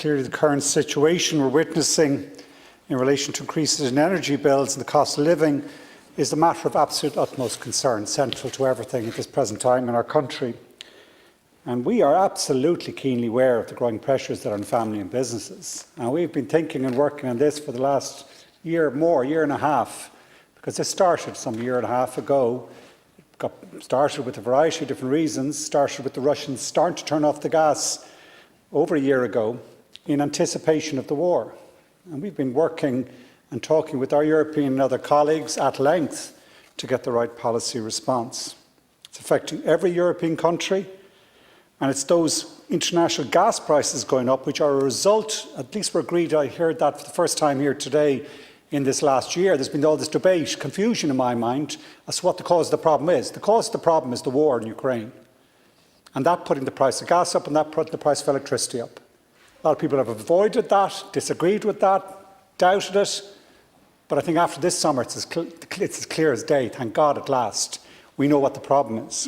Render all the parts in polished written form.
clearly the current situation we're witnessing in relation to increases in energy bills and the cost of living is a matter of absolute utmost concern, central to everything at this present time in our country. And we are absolutely keenly aware of the growing pressures that are on family and businesses. And we've been thinking and working on this for the last year and a half, because this started some year and a half ago. It got started with a variety of different reasons, started with the Russians starting to turn off the gas over a year ago in anticipation of the war. And we've been working and talking with our European and other colleagues at length to get the right policy response. It's affecting every European country, and it's those international gas prices going up which are a result, at least we're agreed, I heard that for the first time here today in this last year. There's been all this debate, confusion in my mind as to what the cause of the problem is. The cause of the problem is the war in Ukraine, and that putting the price of gas up and that putting the price of electricity up. A lot of people have avoided that, disagreed with that, doubted it. But I think after this summer, it's as clear as day. Thank God at last we know what the problem is.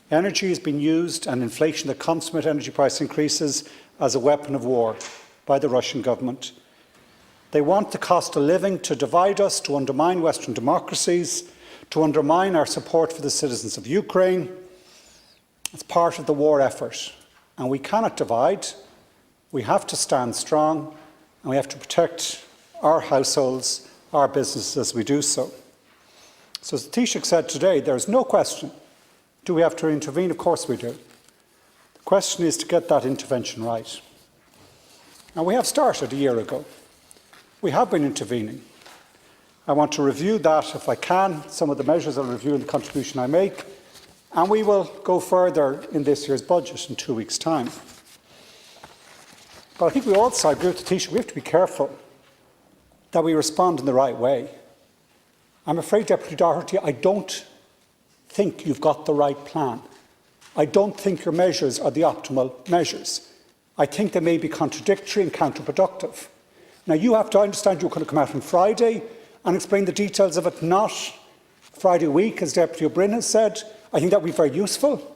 Energy has been used, and inflation that comes from it, energy price increases, as a weapon of war by the Russian government. They want the cost of living to divide us, to undermine Western democracies, to undermine our support for the citizens of Ukraine. It's part of the war effort, and we cannot divide. We have to stand strong, and we have to protect our households, our businesses as we do so. So as the Taoiseach said today, there is no question. Do we have to intervene? Of course we do. The question is to get that intervention right. And we have started a year ago. We have been intervening. I want to review that if I can, some of the measures I'll review in the contribution I make, and we will go further in this year's budget in 2 weeks' time. But I think we also agree with the Taoiseach, we have to be careful that we respond in the right way. I'm afraid, Deputy Doherty, I don't think you've got the right plan. I don't think your measures are the optimal measures. I think they may be contradictory and counterproductive. Now, you have to understand you're going to come out on Friday and explain the details of it, not Friday week, as Deputy O'Brien has said. I think that would be very useful,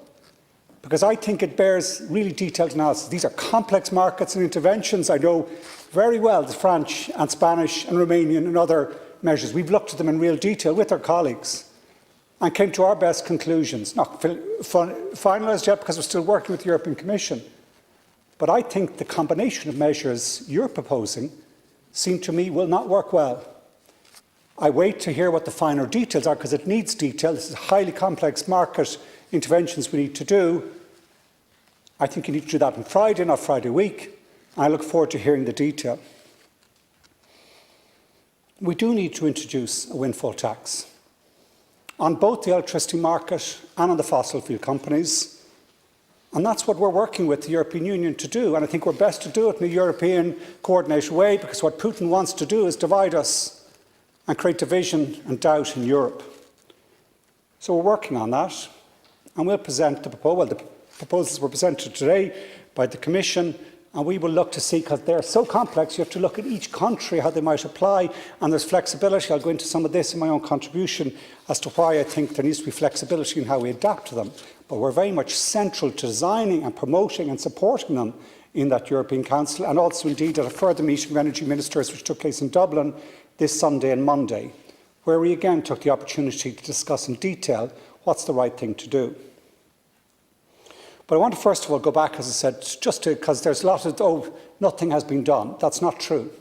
because I think it bears really detailed analysis. These are complex markets and interventions. I know very well the French and Spanish and Romanian and other measures. We've looked at them in real detail with our colleagues and came to our best conclusions. Not finalised yet because we're still working with the European Commission. But I think the combination of measures you're proposing seem to me will not work well. I wait to hear what the finer details are, because it needs detail. This is highly complex market interventions we need to do. I think you need to do that on Friday, not Friday week. I look forward to hearing the detail. We do need to introduce a windfall tax on both the electricity market and on the fossil fuel companies. And that's what we're working with the European Union to do. And I think we're best to do it in a European coordinated way, because what Putin wants to do is divide us and create division and doubt in Europe. So we're working on that, and we'll present the proposal. Well, the proposals were presented today by the Commission, and we will look to see, because they're so complex, you have to look at each country, how they might apply, and there's flexibility. I'll go into some of this in my own contribution as to why I think there needs to be flexibility in how we adapt to them. But we're very much central to designing and promoting and supporting them in that European Council, and also indeed at a further meeting of Energy Ministers which took place in Dublin this Sunday and Monday, where we again took the opportunity to discuss in detail what's the right thing to do. But I want to first of all go back, as I said, just because there's a lot of, nothing has been done. That's not true.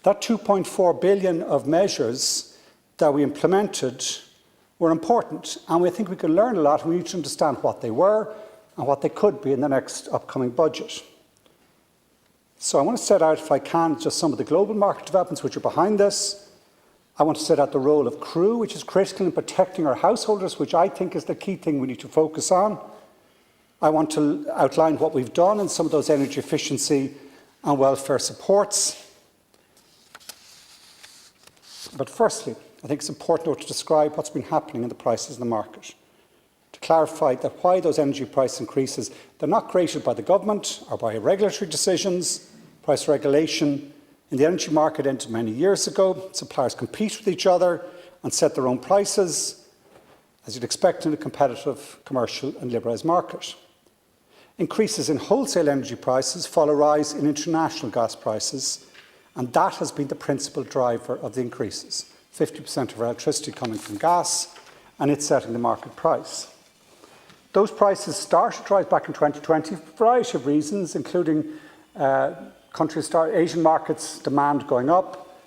That 2.4 billion of measures that we implemented were important, and we think we can learn a lot, and we need to understand what they were and what they could be in the next upcoming budget. So I want to set out, if I can, just some of the global market developments which are behind this. I want to set out the role of crew, which is critical in protecting our householders, which I think is the key thing we need to focus on. I want to outline what we've done in some of those energy efficiency and welfare supports. But firstly, I think it's important to describe what's been happening in the prices in the market, to clarify that why those energy price increases, they're not created by the government or by regulatory decisions. Price regulation in the energy market ended many years ago. Suppliers compete with each other and set their own prices, as you'd expect in a competitive, commercial and liberalised market. Increases in wholesale energy prices follow a rise in international gas prices, and that has been the principal driver of the increases. 50% of our electricity coming from gas, and it's setting the market price. Those prices started to rise back in 2020 for a variety of reasons, including Asian markets demand going up,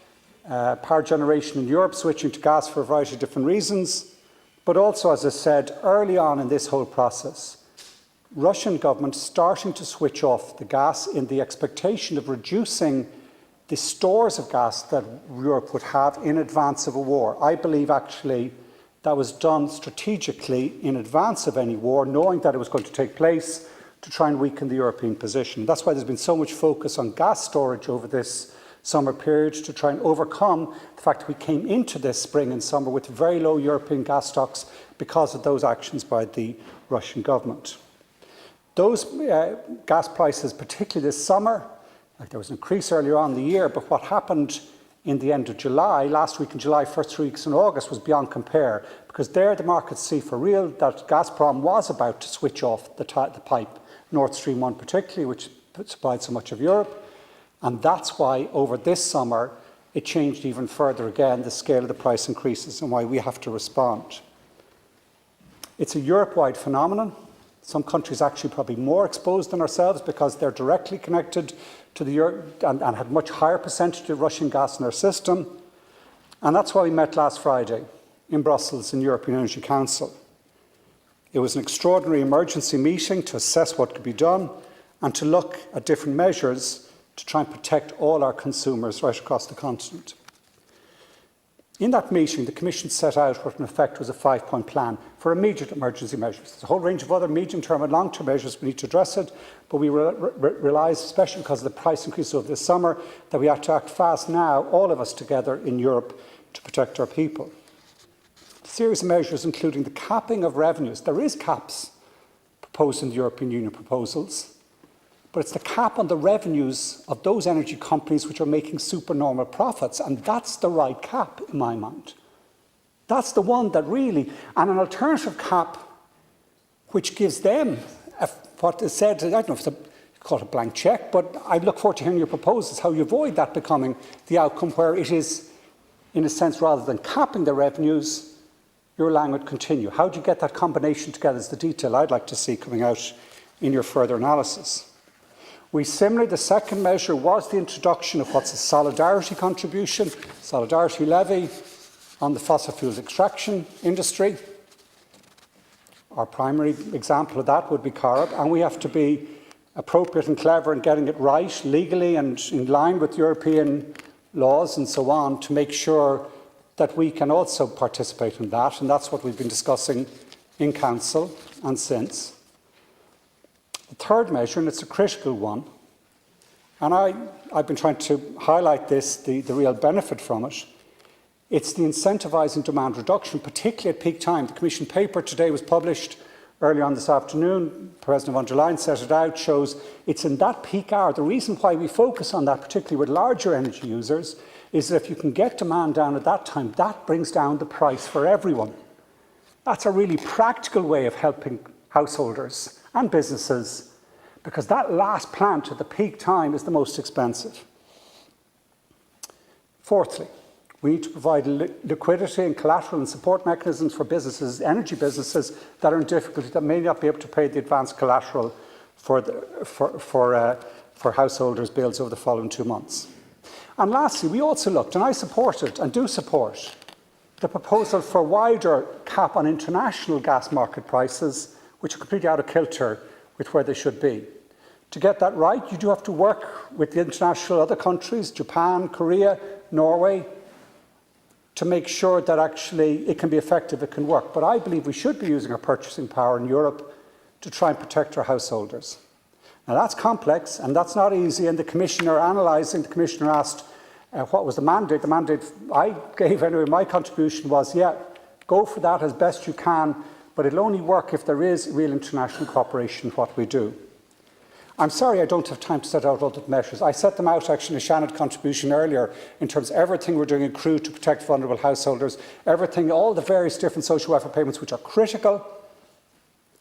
power generation in Europe switching to gas for a variety of different reasons, but also, as I said, early on in this whole process, Russian government starting to switch off the gas in the expectation of reducing the stores of gas that Europe would have in advance of a war. I believe actually that was done strategically in advance of any war, knowing that it was going to take place to try and weaken the European position. That's why there's been so much focus on gas storage over this summer period to try and overcome the fact that we came into this spring and summer with very low European gas stocks because of those actions by the Russian government. Those gas prices, particularly this summer, like there was an increase earlier on in the year, but what happened in the end of July, last week in July, first 3 weeks in August, was beyond compare, because there the markets see for real that Gazprom was about to switch off the pipe, Nord Stream 1 particularly, which supplied so much of Europe, and that's why over this summer it changed even further again, the scale of the price increases, and why we have to respond. It's a Europe-wide phenomenon. Some countries actually probably more exposed than ourselves because they're directly connected to the Europe and had much higher percentage of Russian gas in their system. And that's why we met last Friday in Brussels in European Energy Council. It was an extraordinary emergency meeting to assess what could be done and to look at different measures to try and protect all our consumers right across the continent. In that meeting, the Commission set out what in effect was a 5-point plan for immediate emergency measures. There's a whole range of other medium-term and long-term measures we need to address it, but we realised, especially because of the price increase over this summer, that we have to act fast now, all of us together in Europe, to protect our people. A series of measures including the capping of revenues. There is caps proposed in the European Union proposals, but it's the cap on the revenues of those energy companies which are making supernormal profits, and that's the right cap in my mind. That's the one that really, and an alternative cap which gives them what is said, I don't know if it's call it a blank cheque, but I look forward to hearing your proposals, how you avoid that becoming the outcome where it is, in a sense, rather than capping the revenues, you're allowing it to continue. How do you get that combination together is the detail I'd like to see coming out in your further analysis. Similarly, the second measure was the introduction of what's a solidarity contribution, solidarity levy on the fossil fuels extraction industry. Our primary example of that would be Corrib, and we have to be appropriate and clever in getting it right legally and in line with European laws and so on to make sure that we can also participate in that, and that's what we've been discussing in Council and since. The third measure, and it's a critical one, and I've been trying to highlight this, the real benefit from it, it's the incentivising demand reduction, particularly at peak time. The Commission paper today was published early on this afternoon. President von der Leyen set it out, shows it's in that peak hour. The reason why we focus on that, particularly with larger energy users, is that if you can get demand down at that time, that brings down the price for everyone. That's a really practical way of helping householders and businesses, because that last plant at the peak time is the most expensive. Fourthly, we need to provide liquidity and collateral and support mechanisms for businesses, energy businesses that are in difficulty, that may not be able to pay the advanced collateral for householders' bills over the following 2 months. And lastly, we also looked, and I supported and do support, the proposal for a wider cap on international gas market prices, which are completely out of kilter with where they should be. To get that right, you do have to work with the international other countries, Japan, Korea, Norway, to make sure that actually it can be effective, it can work. But I believe we should be using our purchasing power in Europe to try and protect our householders. Now that's complex and that's not easy, and the Commissioner asked what was the mandate. The mandate I gave anyway, my contribution was, yeah, go for that as best you can, but it'll only work if there is real international cooperation in what we do. I'm sorry I don't have time to set out all the measures. I set them out actually in a Shannon contribution earlier in terms of everything we're doing in CRU to protect vulnerable householders, everything, all the various different social welfare payments which are critical,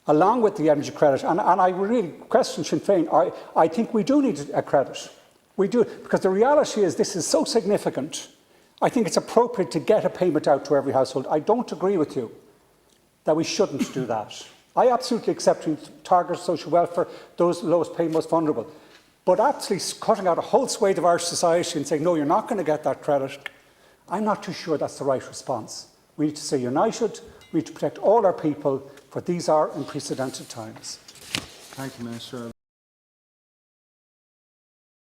along with the energy credit, and I really question Sinn Féin, I think we do need a credit. We do, because the reality is this is so significant. I think it's appropriate to get a payment out to every household. I don't agree with you that we shouldn't do that. I absolutely accept target social welfare, those lowest paid, most vulnerable. But absolutely cutting out a whole swathe of our society and saying, no, you're not going to get that credit, I'm not too sure that's the right response. We need to stay united. We need to protect all our people, for these are unprecedented times. Thank you, Minister.